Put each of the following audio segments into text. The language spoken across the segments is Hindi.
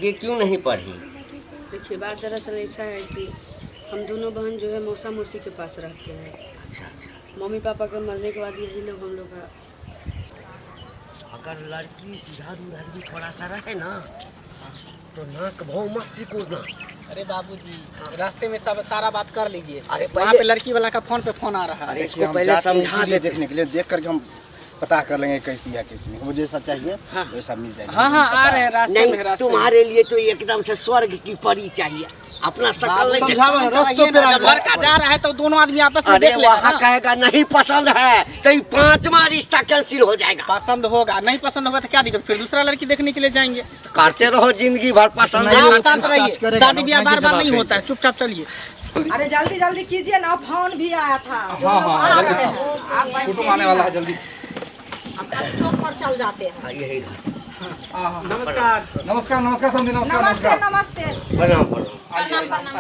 आगे क्यों नहीं पढ़ी? देखिए बात दरअसल ऐसा है कि हम दोनों बहन जो है मौसा मौसी के पास रहते हैं। अच्छा अच्छा। मम्मी पापा के मरने के बाद यही लोग हम लोग का। अगर लड़की इधर उधर भी थोड़ा सा रहे ना तो नाक भाव मत सिकोड़ना। अरे बाबूजी रास्ते में सब सारा बात कर लीजिए। अरे वहाँ पे लड़की वाला का फोन पे फोन आ रहा है। अरे इसको पहले समझा दे देखने के लिए, देख करके हम पता कर लेंगे कैसी है कैसी नहीं। मुझे जैसा चाहिए वैसा मिल जाएगा। हाँ हाँ आ रहे हैं रास्ते में। नहीं तुम्हारे लिए तो एकदम से स्वर्ग की परी चाहिए। अपना शकल नहीं समझावा ना, रास्तों पे जब लड़का जा रहा है तो दोनों आदमी आपस में अरे देख लेगा वहाँ ना। कहेगा नहीं पसंद है तो ये 5वां रिश्ता कैंसिल हो जाएगा। पसंद होगा, नहीं पसंद होगा तो क्या दिक्कत, फिर दूसरा लड़की देखने के लिए जाएंगे। करते रहो जिंदगी भर पसंद आप नहीं शांत रहिए, शादी ब्याह बार बार नहीं होता है, चुपचाप चलिए। अरे जल्दी जल्दी कीजिए ना, फोन भी आया था। फोटो आने वाला है जल्दी। चौक पर चल जाते हैं। यही घर। नमस्कार नमस्कार नमस्कार समझे। नमस्कार नमस्ते नमस्ते। प्रणाम प्रणाम।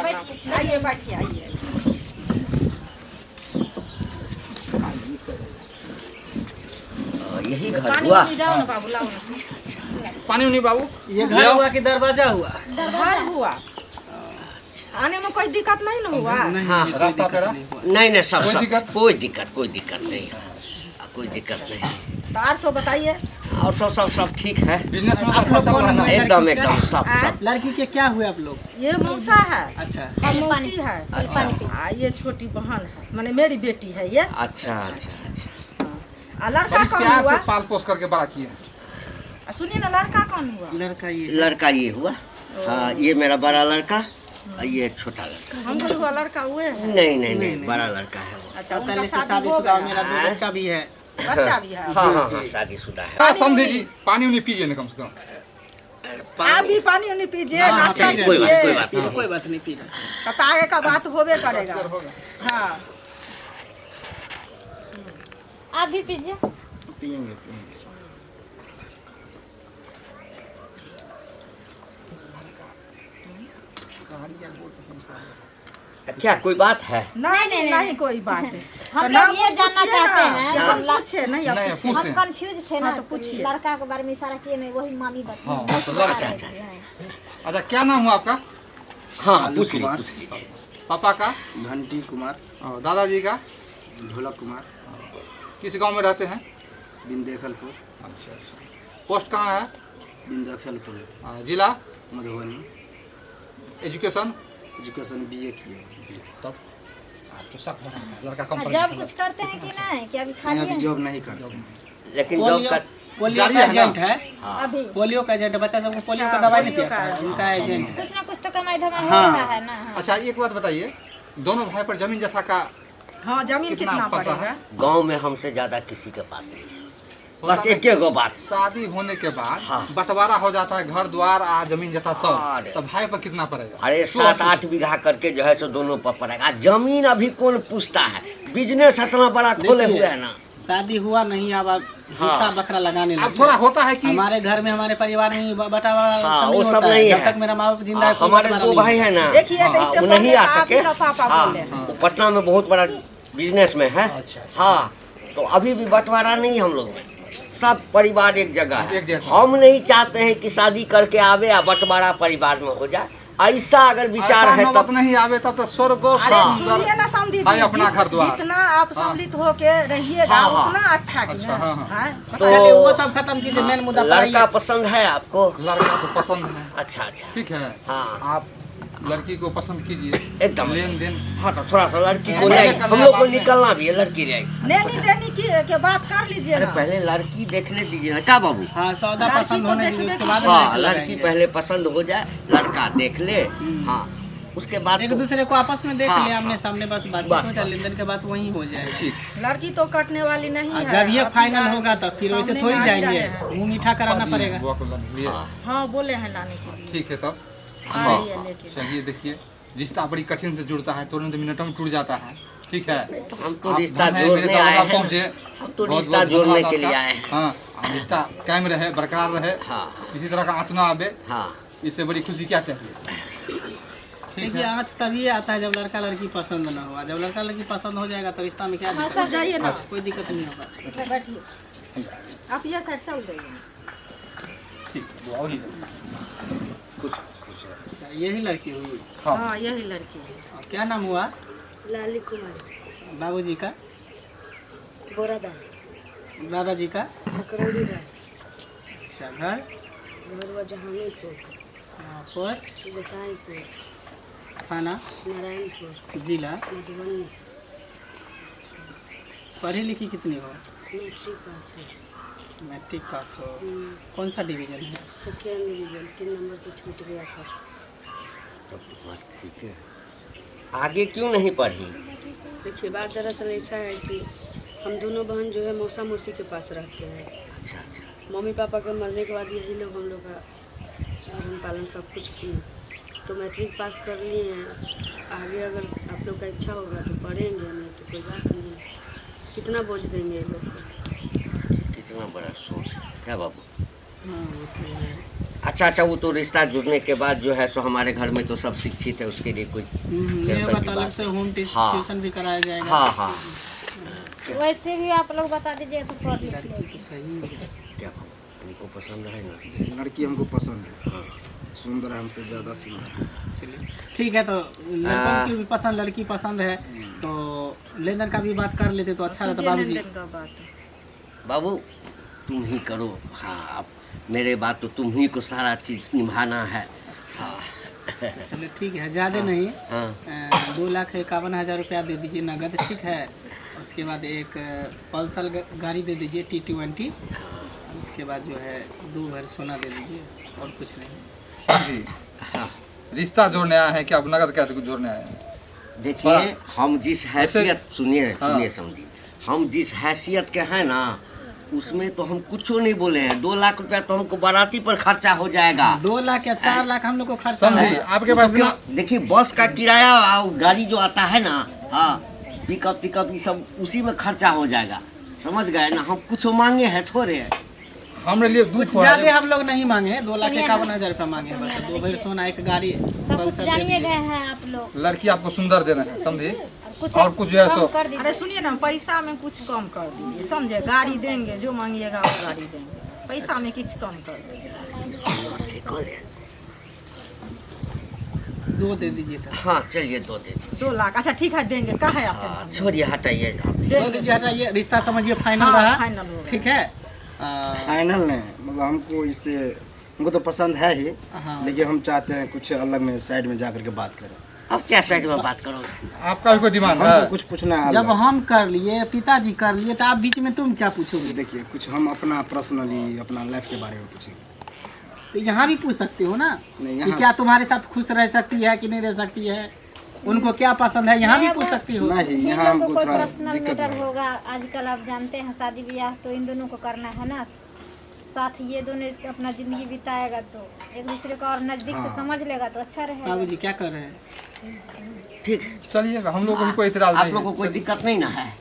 आइए बैठिए आइए। यही घर हुआ। जाओ ना बाबू, लाओ ना। पानी नहीं बाबू। ये घर हुआ कि दरवाजा हुआ? घर हुआ। आने में कोई दिक्कत नहीं ना हुआ? हाँ रास्ता पेरा नहीं सब कोई सब दिक्कत? कोई दिक्कत नहीं। कोई दिक्कत नहीं। तो और सो बताइए। और सब ठीक है। बिजनेस में आप लोग कौन है? एकदम एकदम सब। लड़की के क्या हुए आप लोग? ये मौसा है, अच्छा और मौसी है। अच्छा। ये छोटी बहन है, माने मेरी बेटी है ये। अच्छा अच्छा अच्छा। लड़का कौन प्यार हुआ? से पाल पोस करके बड़ा किए। सुनिए ना, लड़का कौन हुआ? लड़का ये हुआ। हाँ ये मेरा बड़ा लड़का और ये छोटा लड़का। हम हुआ लड़का हुए हैं। नहीं बड़ा लड़का है वो। अच्छा, पहले से उनका शादीशुदा, हो मेरा गया? दो बच्चा भी है। बच्चा भी है। हाँ शादीशुदा है। हाँ समझे जी, पानी उन्हें पीजिए ना कम से कम। आप भी पानी उन्हीं पीजिए, हाँ, नाश्ता पी रहे कोई कीजिए। बात नहीं। कोई बात नहीं, पी रहे। तो आगे का बात होबे करेगा। हाँ आप भी पीजिए। पियेंगे। क्या कोई बात है? नहीं कोई बात है। हम तो नाम लोग ये जानना पूछिए चाहते ना। हैं। ये हम पूछे नहीं, अब नहीं, पूछिए। पूछते हम हैं। कंफ्यूज थे हाँ, ना, तो पूछिए। लड़का के बारे में इशारा किए मैं वही मामी हाँ, बता। तो लड़का। अच्छा क्या नाम हुआ आपका? हाँ पूछ लीजिए। पापा का? घंटी कुमार। और दादाजी का? ढोलक कुमार। किस गांव में रहते हैं? बिंदेखलपुर। अच्छा। पोस्ट कहाँ है? बिंदेखलपुर जिला? मधुबनी। एजुकेशन? एजुकेशन BA किए। तब तो सब लड़का कंपनी जॉब कुछ करते हैं कि नहीं, कि अभी नहीं, खाली अभी है? जॉब नहीं करते। लेकिन जॉब का पोलियो गाड़ी का है ना? एजेंट है। अभी पोलियो का एजेंट, बच्चा सबको पोलियो का दवाई नहीं पिलाता है, उनका एजेंट है। कुछ ना कुछ तो कमाई धमाई हो हाँ। रहा है ना। अच्छा एक बात बताइए, दोनों भाई पर जमीन जथा का हाँ, जमीन कितना कितना पता पड़ेगा? गांव में हमसे ज्यादा किसी के पास नहीं है। बस एक गो बात। शादी होने के बाद हाँ। बंटवारा हो जाता है, घर द्वार आ जमीन जथा अरे। सब, तो भाई पर कितना पड़ेगा? अरे 7-8 बीघा करके जो है सो दोनों पर पड़ेगा। जमीन अभी कौन पूछता है? बिजनेस इतना बड़ा खोले देखिए, हुए है ना। शादी हुआ नहीं, अब आप हिस्सा बकरा लगाने अब लगे। थोड़ा होता है कि हमारे घर में, हमारे परिवार में बटावारा हाँ, सब वो नहीं सब होता है। नहीं जब है। तक मेरा माँ बाप जिंदा है, कोई हमारे बंटवारा 2 नहीं भाई है। है ना। देखिए, तो हाँ, इससे वो नहीं पहले आ आप सके। ही का पापा हाँ, बोले। वो पटना में बहुत बड़ा बिजनेस में है। हाँ तो अभी भी बंटवारा नहीं हम लोग में, सब परिवार एक जगह एक है। जैसा। हम नहीं चाहते हैं कि शादी करके आवे या बंटवारा परिवार में हो जाए। ऐसा अगर विचार ऐसा है नौबत तब नहीं आवे तब तो स्वर्ग और अरे हाँ। सुनिए ना समझी भाई अपना घर द्वार। जितना आप सम्मिलित होके रहिएगा हाँ, हाँ। उतना अच्छा की अच्छा, हाँ, हाँ। हाँ? चलिए वो तो सब खत्म कीजिए, मेन मुद्दा पर लड़का आइए। पसंद है आपको? लड़का तो पसंद है। अच्छा अच्छा। ठीक है, हाँ आप लड़की को पसंद कीजिए, एकदम। लेन देन हाँ तो थोड़ा सा लड़की को पहले ले, करना हम लोग को बाद में। निकलना भी है, लड़की रहेगी। लेनी देनी के बात कर लीजिए अरे ना। पहले लड़की देखने दीजिए ना, क्या बाबू? हाँ, सौदा लड़की पसंद को होने देखने दीजिए, उसके के बाद हाँ में लड़की लगाएंगे। पहले पसंद हो जाए, लड़का देख ले। हाँ उसके बाद एक तो- दूसरे को आपस में देख हाँ, ले, आमने हाँ। सामने बस बातचीत बस, हो जाए, बस। लेन देन के बाद वही हो जाए। ठीक। लड़की तो कटने वाली नहीं है। जब ये अभी फाइनल यार होगा तब फिर वैसे सामने थोड़ी आ ही जाएंगे, रहे हैं। मुंह मीठा कराना पड़ेगा। बुआ को लिए। हाँ। हाँ बोले हैं लाने के लिए। ठीक है तब आइए लेके। चलिए देखिए, रिश्ता बड़ी कठिन से जुड़ता है, तुरंत मिनटों में टूट जाता है। ठीक है, तो हम तो आप रिश्ता धन्य जोड़ने मेरे आए दरबार हैं। पहुंचे। हम तो बहुत रिश्ता बहुत जोड़ने धन्यवाद के लिए आपका। आए हैं। हाँ, रिश्ता कायम रहे, बरकरार रहे, हाँ किसी तरह का आँच ना आवे, हाँ इससे बड़ी खुशी क्या चाहिए? ठीक देखिए है, आँच तभी आता है जब लड़का लड़की पसंद ना हुआ। जब लड़का लड़की पसंद हो जाएगा तो रिश्ता में क्या दिक्कत? सब जाइए ना। कोई दिक्कत नहीं होगा। बैठिए। आप ये साइड चल जाइए। ठीक, बुआ वही। कुछ यही लड़की हुई? हाँ यही लड़की है। और क्या नाम हुआ लाली कुमारी, बाबूजी का? बोरा दास, दादाजी का? सकरौली दास, अच्छा, घर? घर हुआ जहांगीरपुर, पोस्ट? गोसाईपुर, थाना? नारायणपुर, जिला? मधुबनी। पढ़ी लिखी कितनी हो? मैट्रिक पास है। मैट्रिक पास हो। कौन सा डिवीजन है? सेकेंड डिवीजन, 3 नंबर से छूट गया था। तब तो बात ठीक है। आगे क्यों नहीं पढ़ी? देखिए बात दरअसल ऐसा है कि हम दोनों बहन जो है मौसा मौसी के पास रहते हैं। अच्छा अच्छा। मम्मी पापा के मरने के बाद यही लोग हम लोग का भरण पालन सब कुछ किए। तो मैट्रिक पास कर लिए हैं, आगे अगर आप लोग का इच्छा होगा तो पढ़ेंगे, नहीं तो कोई बात नहीं। कितना बोझ देंगे ये लोग को। कितना बड़ा सोच है क्या बाबू? हाँ वो तो है। अच्छा, वो तो रिश्ता जुड़ने के बाद जो है सो हमारे घर में तो सब शिक्षित है, उसके लिए कोई ये टेंशन बात की अलग बात से नहीं। होम हाँ। ट्यूशन भी कराया जाएगा। हाँ हाँ। वैसे भी आप लोग बता दीजिए तो पढ़ लिख लेंगे। सही है। क्या बाबू, इनको पसंद है ना? लड़की हमको पसंद है, सुंदर है, हमसे ज़्यादा सुंदर है। चलिए ठीक है, तो लड़कों की भी पसंद, लड़की पसंद है तो लेनर का भी बात कर लेते तो अच्छा रहता बाबूजी। लेन-देन का बात है। बाबू तुम ही करो। हाँ, अब मेरे बात तो तुम ही को सारा चीज निभाना है। हाँ। चलिए ठीक है, ज़्यादा नहीं, हाँ 2,51,000 रुपया दे दीजिए नगद, ठीक है। उसके बाद एक पल्सर गाड़ी दे दीजिए T20। उसके बाद जो है 2 भर सोना दे दीजिए, और कुछ नहीं। समझी? हाँ। रिश्ता जोड़ने आए हैं कि आप नगद कैसे जोड़ने आए हैं? देखिए हम जिस हैसियत, सुनिए हाँ। सुनिए समझिए, हम जिस हैसियत के हैं ना उसमें तो हम कुछ नहीं बोले हैं। 2 लाख रुपया तो हमको बाराती पर खर्चा हो जाएगा। 2 लाख या 4 लाख हम लोग को खर्चा समझी? है। आपके पास तो देखिए बस का किराया और गाड़ी जो आता है ना, हाँ पिकअप ये सब उसी में खर्चा हो जाएगा, समझ गए ना। हम कुछ मांगे हैं थोड़े, हमारे लिए दूध कुछ ज़्यादा हम लोग नहीं मांगे, 2,51,000 रुपया मांगे बस। 2 भर सोना, एक गाड़ी, सब कुछ पल्सर दे जानिए दीजिए। गए हैं आप लोग। लड़की आपको सुंदर देना है, समझी? कुछ और कुछ जो है सो कर दीजिए। अरे सुनिए ना, पैसा में कुछ कम कर दीजिए, समझे? गाड़ी देंगे, जो मांगिएगा वो गाड़ी देंगे, पैसा में कुछ कम कर दीजिए। 2 दे दीजिए तो। हाँ चलिए 2 दे दीजिए। 2 लाख, अच्छा ठीक है, देंगे। कहा है आप टेंशन? छोड़िए हटाइए। 2 दीजिए, हटाइए। रिश्ता समझिए फाइनल हाँ, रहा, फाइनल हो गया। ठीक है। फाइनल नहीं, मतलब हमको इससे, हमको तो पसंद है ही, हाँ। लेकिन हम चाहते हैं कुछ अलग में साइड में जा करके बात करें। अब क्या साइड में बात करोगे? आपका भी कोई डिमांड है? हमको कुछ पूछना है जब अलग। हम कर लिए, पिताजी कर लिए, तो आप बीच में तुम क्या पूछोगे? देखिए कुछ हम अपना पर्सनली अपना लाइफ के बारे में पूछेंगे। तो यहाँ भी पूछ सकते हो ना नहीं, कि यहाँ क्या तुम्हारे साथ खुश रह सकती है कि नहीं रह सकती है, उनको क्या पसंद है, यहाँ भी पूछ सकती हो। नहीं, इन यहाँ लोगों हमको को कोई थोड़ा पर्सनल दिक्कत मैटर है। होगा। आजकल आप जानते हैं शादी ब्याह तो इन दोनों को करना है ना, साथ ये दोनों अपना जिंदगी बिताएगा तो एक दूसरे को और नजदीक से समझ लेगा तो अच्छा रहेगा। बाबूजी क्या कर रहे हैं? ठीक, चलिए, हम लोग को भी कोई इतराज आप नहीं लोगों है। को कोई दिक्कत नहीं ना है?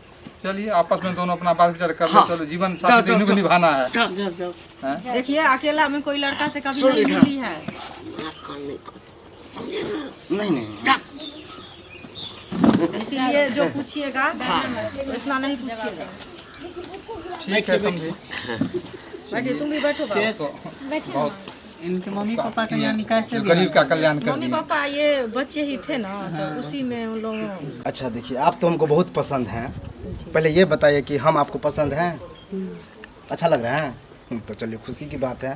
चलिए आपस में दोनों अपना बात विचार कर हाँ। लो। चलो, जीवन जाओ, साथी जाओ, को जाओ। निभाना है। चल, जब जब हैं? देखिए अकेला में कोई लड़का से कभी सुन नहीं इधर। मिली है। नाक कान नहीं खोल, समझे ना? नहीं नहीं, जा। इसीलिए जो पूछिएगा तो इतना नहीं पूछिएगा। ठीक है, समझे? बैठिए, तुम भी बैठो बाबू। केस बैठिए बहुत इनके मम्मी पापा का यहाँ निकाह से जो दिया। गरीब का कल्याण कर मम्मी दिए। पापा ये बच्चे ही थे ना, तो उसी में उन लोगों। अच्छा देखिए, आप तो हमको बहुत पसंद हैं। पहले ये बताइए कि हम आपको पसंद हैं? अच्छा लग रहा है? तो चलिए खुशी की बात है।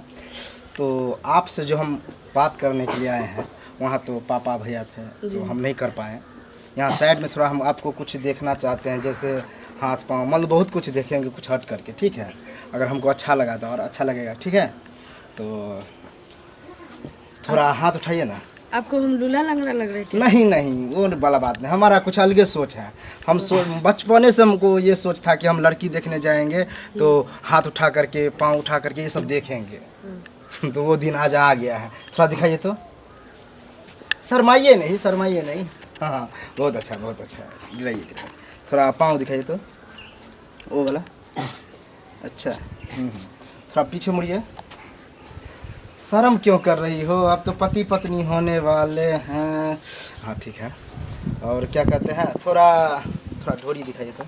तो आपसे जो हम बात करने के लिए आए हैं, वहाँ तो पापा भैया थे तो हम नहीं कर पाए। यहाँ साइड में थोड़ा हम आपको कुछ देखना चाहते हैं, जैसे हाथ पाँव, मतलब बहुत कुछ देखेंगे कुछ हट करके, ठीक है? अगर हमको अच्छा लगा तो और अच्छा लगेगा, ठीक है? तो थोड़ा हाथ उठाइए ना। आपको हम लूला लंगड़ा लग रहे थे? नहीं नहीं, वो वाला बात नहीं, हमारा कुछ अलगे सोच है। हम बचपने से हमको ये सोच था कि हम लड़की देखने जाएंगे तो हाथ उठा करके, पाँव उठा करके ये सब देखेंगे। तो वो दिन आज आ गया है। थोड़ा दिखाइए तो, शर्माइए नहीं, शर्माइए नहीं। हाँ हाँ, बहुत अच्छा, बहुत अच्छा। गिराइए गिराइए, थोड़ा पाँव दिखाइए तो, वो वाला। अच्छा, थोड़ा पीछे मुड़िए। शर्म क्यों कर रही हो? अब तो पति पत्नी होने वाले हैं। हाँ ठीक है। और क्या कहते हैं, थोड़ा थोड़ा ढोरी दिखाइए तो।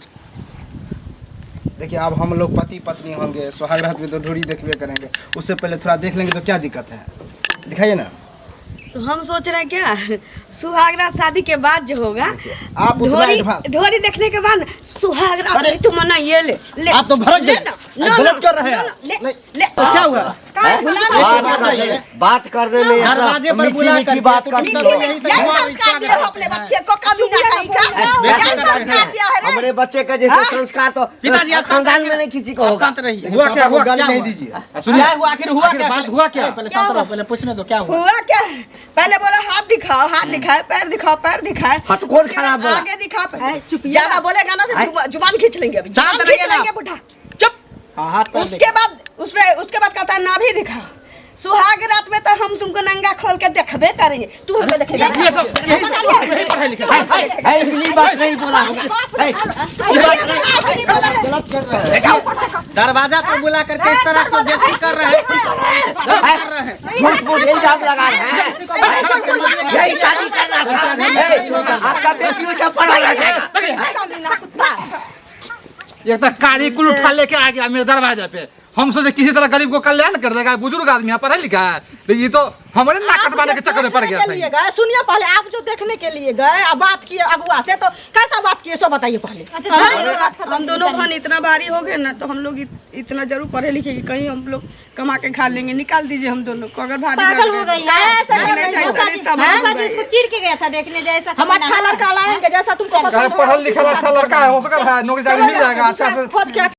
देखिए अब हम लोग पति पत्नी होंगे, सुहागरात में तो ढोरी देखबे करेंगे। उससे पहले थोड़ा देख लेंगे तो क्या दिक्कत है? दिखाइए ना तो हम सोच रहे हैं क्या सुहागरात शादी के बाद जो होगा आप उतना ढोरी advance- ढोरी देखने के बाद सुहागरात अरे, तुम ना ये ले ले आप तो भड़क ले गए। ना, आप ना, गलत ना, कर रहे हैं ना, आप। ले नहीं। ले तो क्या हुआ? बात करने में दरवाजे पर मीठी बुला मीठी करके बात तो करते तुम हो। सब यही यही हुआ, संस्कार दिया हो अपने बच्चे को, कभी ना कहीं का यही संस्कार दिया है रे। हमारे बच्चे का जैसे संस्कार तो पिताजी, आप खानदान शांत में नहीं किसी को आप होगा। शांत रहिए। हुआ क्या हुआ गाली क्या नहीं हुआ? दीजिए। सुनिए क्या हुआ? आखिर हुआ आखिर क्या? बात हुआ क्या? पहले शांत रहो, पहले पूछने दो क्या हुआ? हुआ क्या? पहले बोला हाथ दिखाओ, हाथ दिखाए, पैर दिखाओ, पैर दिखाए। हाँ, तो कौन खराब बोला? आगे दिखाओ, ज्यादा बोलेगा ना तो जुबान खींच लेंगे अभी। शांत जुबान रहिए खींच ना। लेंगे बुढ़ा। चुप। हाँ, हाथ पैर उसके बाद उसके बाद कहता है नाभि दिखाओ। सुहाग रात में तो हम तुमको नंगा खोल के देखबे करेंगे, तू हमको देखेगा। ये सब यही पढ़ाई लिखाई है, इतनी बात नहीं बोला होगा। है, ये बात नहीं- गलत कर रहे हैं। दरवाजा पर बुला करके इस तरह को बेइज्जती कर रहे हैं। झूठ मूठ इल्जाम लगा रहे हैं। यही शादी करना था। आपका बेटियों से पढ़ा जाएगा। एक तो कारी कुल उठा लेके आ गया मेरे दरवाजे पे। हम सोचे किसी तरह गरीब को कल्याण कर देगा, बुजुर्ग आदमी है, पढ़ा लिखा है, लेकिन ये तो हमारे नाक कटवाने के चक्कर में पड़ गया के लिए गए, सुनिए पहले आप जो देखने के लिए गए अब बात किए अगुआ से, तो कैसा बात किए सो बताइए पहले। हम दोनों बहन इतना भारी हो गए ना तो हम लोग इतना जरूर पढ़े लिखे कि कहीं हम लोग कमा के खा लेंगे। निकाल दीजिए हम दोनों को अगर भारी पागल हो गई है ऐसा नहीं, नहीं, नहीं, ऐसा नहीं, तबाह ऐसा हो गई। जिसको चीर के गया था देखने जैसा हम अच्छा लड़का लाएंगे जैसा तुमको पसंद पढ़ा लिखा अच्छा लड़का है, हो सकता है नौकरी चाकरी मिल जाएगा अच्छा से। खोज के